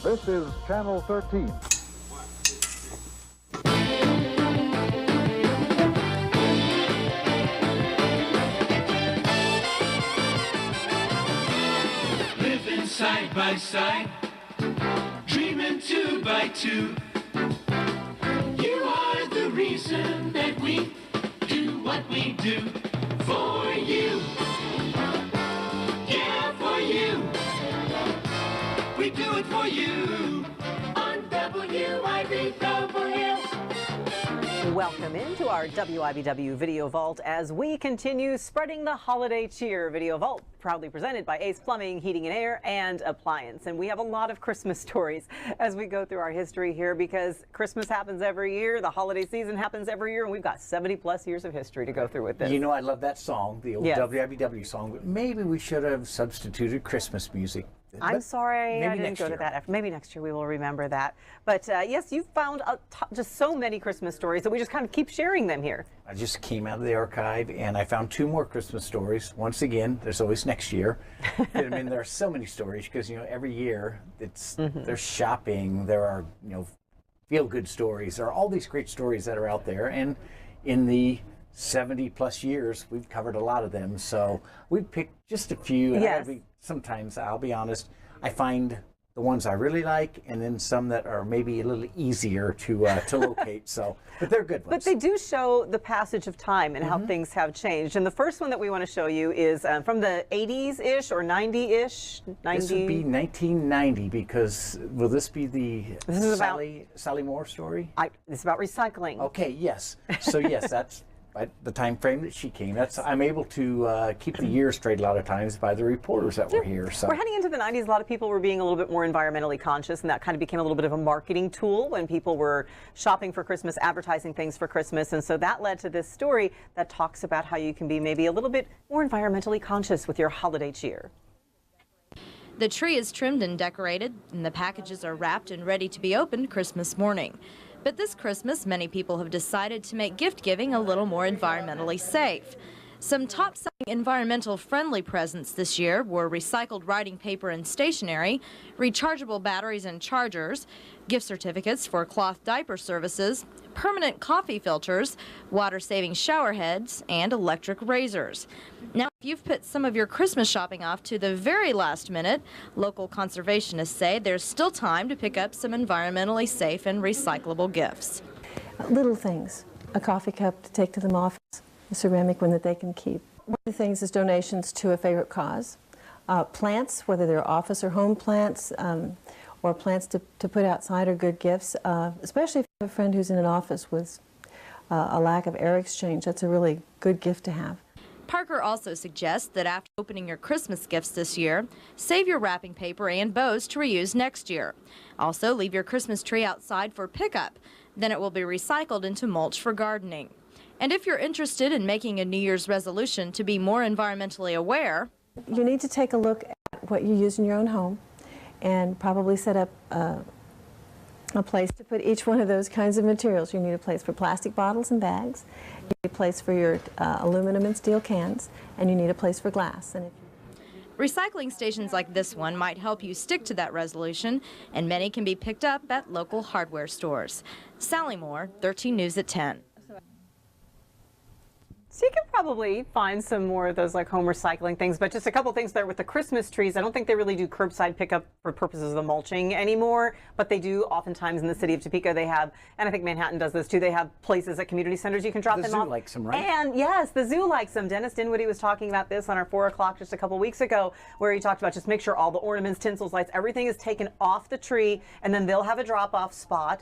This is Channel 13. Living side by side, dreaming 2 by 2. You are the reason that we do what we do for you. Yeah, for you. We do it for you on WIBW. Welcome into our WIBW Video Vault as we continue spreading the holiday cheer. Video Vault, proudly presented by Ace Plumbing, Heating and Air, and Appliance. And we have a lot of Christmas stories as we go through our history here because Christmas happens every year, the holiday season happens every year, and we've got 70 plus years of history to go through with this. You know, I love that song, the old Yes. WIBW song, but maybe we should have substituted Christmas music. I'm But sorry I maybe didn't go to year. that. Maybe next year we will remember that. But yes, you found just so many Christmas stories that we just kind of keep sharing them here. I just came out of the archive and I found 2 more Christmas stories. Once again, there's always next year. I mean, there are so many stories because, you know, every year there's shopping, there are, you know, feel-good stories. There are all these great stories that are out there. And in the 70 plus years, we've covered a lot of them. So we picked just a few. And Yes. sometimes, I'll be honest, I find the ones I really like and then some that are maybe a little easier to locate. So, but they're good ones. But they do show the passage of time and how things have changed. And the first one that we want to show you is from the 80s-ish or 90-ish. This would be 1990 because will this be the This is about- Sally Moore story? It's about recycling. Okay, yes. So yes, that's the time frame that she came. I'm able to keep the year straight a lot of times by the reporters that were here. So We're heading into the 90s. A lot of people were being a little bit more environmentally conscious, and that kind of became a little bit of a marketing tool when people were shopping for Christmas, advertising things for Christmas. And so that led to this story that talks about how you can be maybe a little bit more environmentally conscious with your holiday cheer. The tree is trimmed and decorated, and the packages are wrapped and ready to be opened Christmas morning. But this Christmas, many people have decided to make gift giving a little more environmentally safe. Some top-selling environmental-friendly presents this year were recycled writing paper and stationery, rechargeable batteries and chargers, gift certificates for cloth diaper services, permanent coffee filters, water-saving shower heads, and electric razors. Now, if you've put some of your Christmas shopping off to the very last minute, local conservationists say there's still time to pick up some environmentally safe and recyclable gifts. Little things, a coffee cup to take to the office, a ceramic one that they can keep. One of the things is donations to a favorite cause. Plants, whether they're office or home plants, or plants to put outside are good gifts, especially if you have a friend who's in an office with a lack of air exchange. That's a really good gift to have. Parker also suggests that after opening your Christmas gifts this year, save your wrapping paper and bows to reuse next year. Also, leave your Christmas tree outside for pickup. Then it will be recycled into mulch for gardening. And if you're interested in making a New Year's resolution to be more environmentally aware, You need to take a look at what you use in your own home and probably set up a place to put each one of those kinds of materials. You need a place for plastic bottles and bags, you need a place for your aluminum and steel cans, and you need a place for glass. And recycling stations like this one might help you stick to that resolution, and many can be picked up at local hardware stores. Sally Moore, 13 News at 10. So you can probably find some more of those like home recycling things, but just a couple things there with the Christmas trees. I don't think they really do curbside pickup for purposes of the mulching anymore, but they do oftentimes in the city of Topeka. They have, and I think Manhattan does this too, they have places at community centers you can drop The them zoo off. likes them, right? And yes, the zoo likes them. Dennis Dinwiddie was talking about this on our 4 o'clock just a couple weeks ago, where he talked about just make sure all the ornaments, tinsels, lights, everything is taken off the tree, and then they'll have a drop-off spot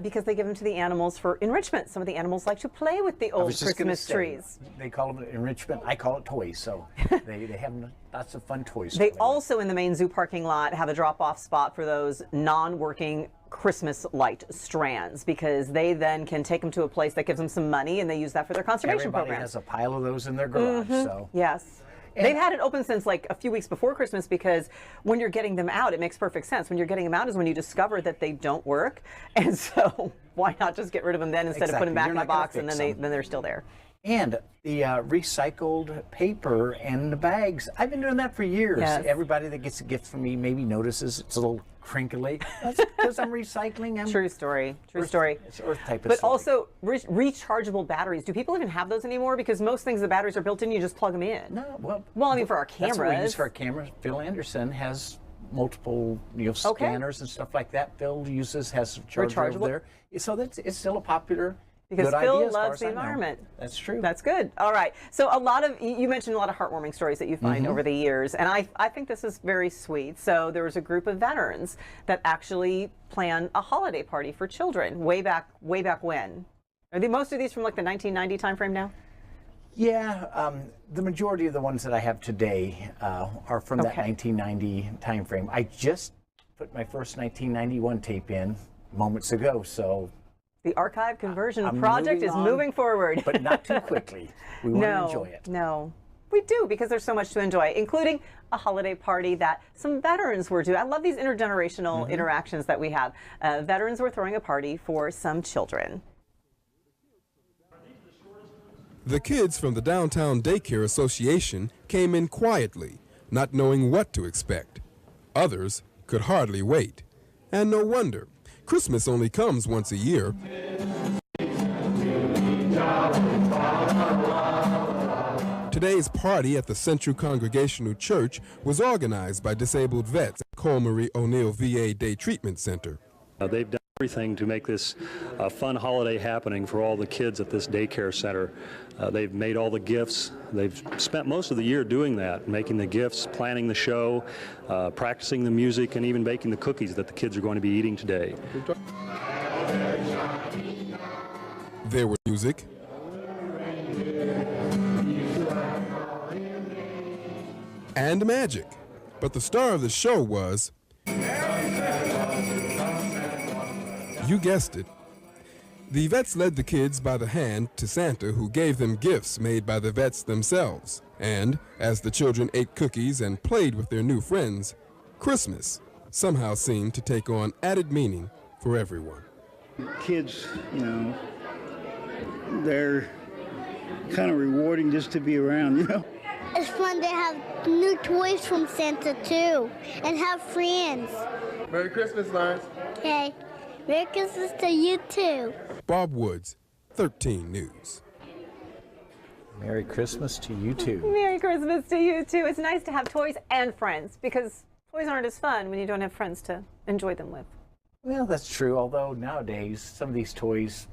because they give them to the animals for enrichment. Some of the animals like to play with the old Christmas trees. They call them enrichment. I call it toys. So they have lots of fun toys. to They play with. also, in the main zoo parking lot, have a drop-off spot for those non-working Christmas light strands, because they then can take them to a place that gives them some money, and they use that for their conservation Everybody programs. has a pile of those in their garage. So Yes. And They've had it open since like a few weeks before Christmas, because when you're getting them out, it makes perfect sense. When you're getting them out is when you discover that they don't work. And so why not just get rid of them then instead of putting them back You're in a not gonna box and fix then them. they're still there. And the recycled paper and the bags. I've been doing that for years. Yes. Everybody that gets a gift from me maybe notices it's a little crinkly. That's because I'm recycling. True story. True story. It's earth type of But story. also rechargeable batteries. Do people even have those anymore? Because most things, the batteries are built in, you just plug them in. No, well, I mean, for our cameras. That's what we use for our cameras. Phil Anderson has multiple, scanners and stuff like that. Phil has a charger over there. So it's still a popular. Because good Phil idea, as far loves as the I know. environment. That's true. That's good. All right. So you mentioned a lot of heartwarming stories that you find over the years, and I think this is very sweet. So there was a group of veterans that actually plan a holiday party for children way back when. Are most of these from like the 1990 time frame now? Yeah, the majority of the ones that I have today are from that 1990 time frame. I just put my first 1991 tape in moments ago, so. The archive conversion I'm project moving is on, moving forward. But not too quickly. We want to enjoy it. No, we do, because there's so much to enjoy, including a holiday party that some veterans were doing. I love these intergenerational interactions that we have. Veterans were throwing a party for some children. The kids from the Downtown Daycare Association came in quietly, not knowing what to expect. Others could hardly wait. And no wonder. Christmas only comes once a year. Today's party at the Central Congregational Church was organized by disabled vets at Cole Marie O'Neill VA Day Treatment Center. They've done everything to make this a fun holiday happening for all the kids at this daycare center. They've made all the gifts. They've spent most of the year doing that, making the gifts, planning the show, practicing the music, and even baking the cookies that the kids are going to be eating today. There was music, and magic, but the star of the show was, you guessed it. The vets led the kids by the hand to Santa, who gave them gifts made by the vets themselves. And as the children ate cookies and played with their new friends, Christmas somehow seemed to take on added meaning for everyone. Kids, they're kind of rewarding just to be around, It's fun to have new toys from Santa, too, and have friends. Merry Christmas, Lawrence. Okay. Merry Christmas to you, too. Bob Woods, 13 News. Merry Christmas to you, too. Merry Christmas to you, too. It's nice to have toys and friends, because toys aren't as fun when you don't have friends to enjoy them with. Well, that's true, although nowadays some of these toys,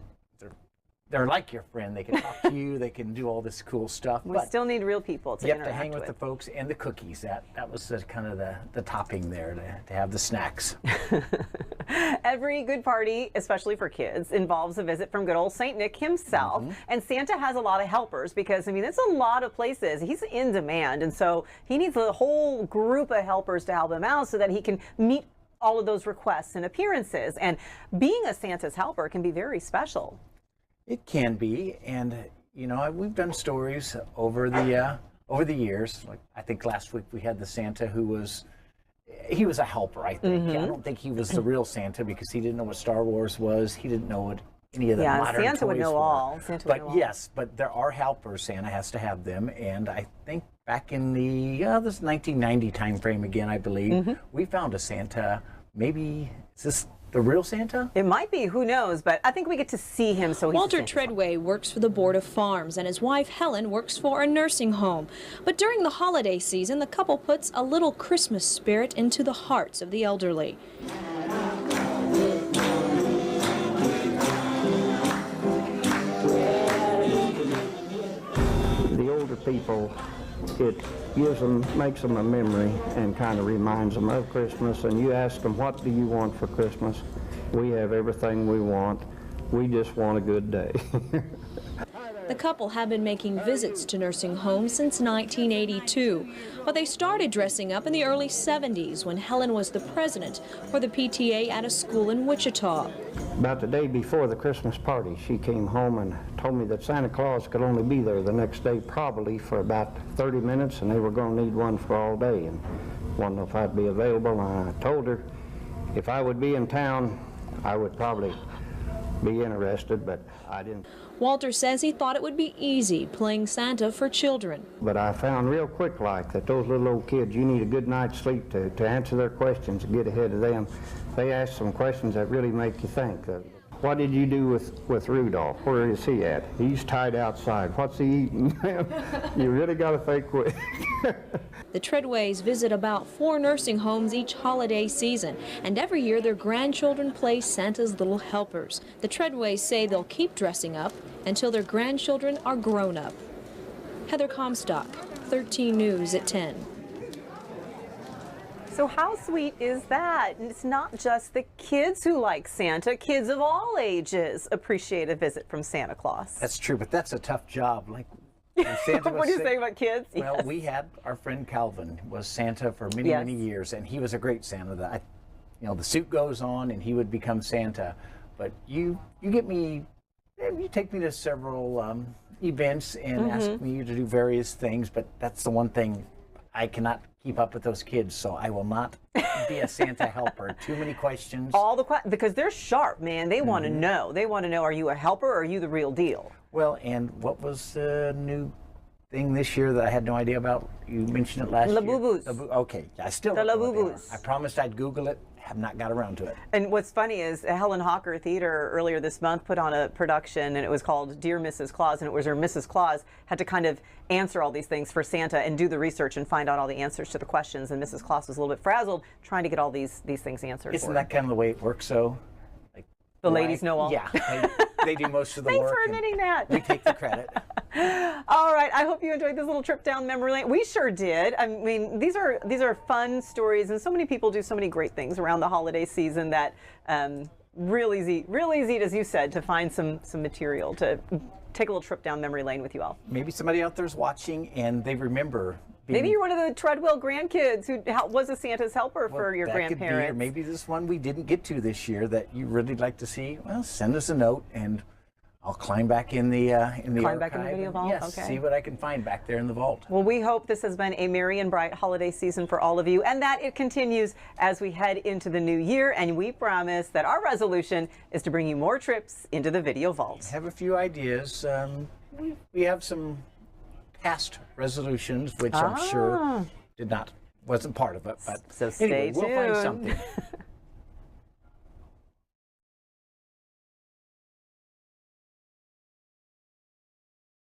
they're like your friend. They can talk to you. They can do all this cool stuff. We still need real people to you interact have to hang with with the folks and the cookies. That was kind of the topping there to have the snacks. Every good party, especially for kids, involves a visit from good old Saint Nick himself. And Santa has a lot of helpers because, it's a lot of places. He's in demand, and so he needs a whole group of helpers to help him out so that he can meet all of those requests and appearances. And being a Santa's helper can be very special. It can be, and we've done stories over the years. Like I think last week we had the Santa who was a helper. I think I don't think he was the real Santa because he didn't know what Star Wars was. He didn't know what any of the modern Santa toys would know were. all. Santa would know all. Yes, but there are helpers. Santa has to have them, and I think back in the this 1990 time frame again, I believe we found a Santa. Maybe is this the real Santa? It might be, who knows, but I think we get to see him. So Walter Treadway works for the Board of Farms, and his wife Helen works for a nursing home. But during the holiday season, the couple puts a little Christmas spirit into the hearts of the elderly. The older people, it makes them a memory and kind of reminds them of Christmas. And you ask them, what do you want for Christmas? We have everything we want. We just want a good day. The couple have been making visits to nursing homes since 1982, but they started dressing up in the early 70s when Helen was the president for the PTA at a school in Wichita. About the day before the Christmas party, she came home and told me that Santa Claus could only be there the next day probably for about 30 minutes, and they were going to need one for all day, and wanted to know if I'd be available. And I told her if I would be in town, I would probably be interested, but I didn't. Walter says he thought it would be easy playing Santa for children. But I found real quick like that those little old kids, you need a good night's sleep to answer their questions and get ahead of them. They ask some questions that really make you think. What did you do with Rudolph? Where is he at? He's tied outside. What's he eating? You really got to think quick. The Treadways visit about 4 nursing homes each holiday season, and every year their grandchildren play Santa's little helpers. The Treadways say they'll keep dressing up until their grandchildren are grown up. Heather Comstock, 13 News at 10. So how sweet is that? And it's not just the kids who like Santa. Kids of all ages appreciate a visit from Santa Claus. That's true, but that's a tough job. Like, when Santa was what do you sick, say about kids? Well, Yes. we had our friend Calvin was Santa for many, Yes. many years, and he was a great Santa. That the suit goes on, and he would become Santa. But you get me, you take me to several events and ask me to do various things. But that's the one thing I cannot keep up with those kids, so I will not be a Santa helper. Too many questions. Because they're sharp, man. They want to know. They want to know, are you a helper or are you the real deal? Well, and what was the new thing this year that I had no idea about? You mentioned it last year. Labubus. Okay, I still The don't know what they are. Labubus. I promised I'd Google it. Have not got around to it. And what's funny is Helen Hawker Theater earlier this month put on a production, and it was called Dear Mrs. Claus, and it was where Mrs. Claus had to kind of answer all these things for Santa and do the research and find out all the answers to the questions, and Mrs. Claus was a little bit frazzled trying to get all these things answered. Isn't that kind of the way it works, though? Like, The ladies know all. Yeah, they do most of the Thanks work. for admitting that. We take the credit. All right, I hope you enjoyed this little trip down memory lane. We sure did. I mean, these are fun stories, and so many people do so many great things around the holiday season that real easy, as you said, to find some material to take a little trip down memory lane with you all. Maybe somebody out there's watching and they remember. Maybe you're one of the Treadwell grandkids who was a Santa's helper for your that could be, grandparents. or maybe this one we didn't get to this year that you really like to see. Well, send us a note and I'll climb back in the Climb back in the archive video and, vault? yes, Okay. see what I can find back there in the vault. Well, we hope this has been a merry and bright holiday season for all of you, and that it continues as we head into the new year. And we promise that our resolution is to bring you more trips into the video vault. I have a few ideas. We have some past resolutions, which I'm sure wasn't part of it. But So stay anyway, we'll find tuned. something.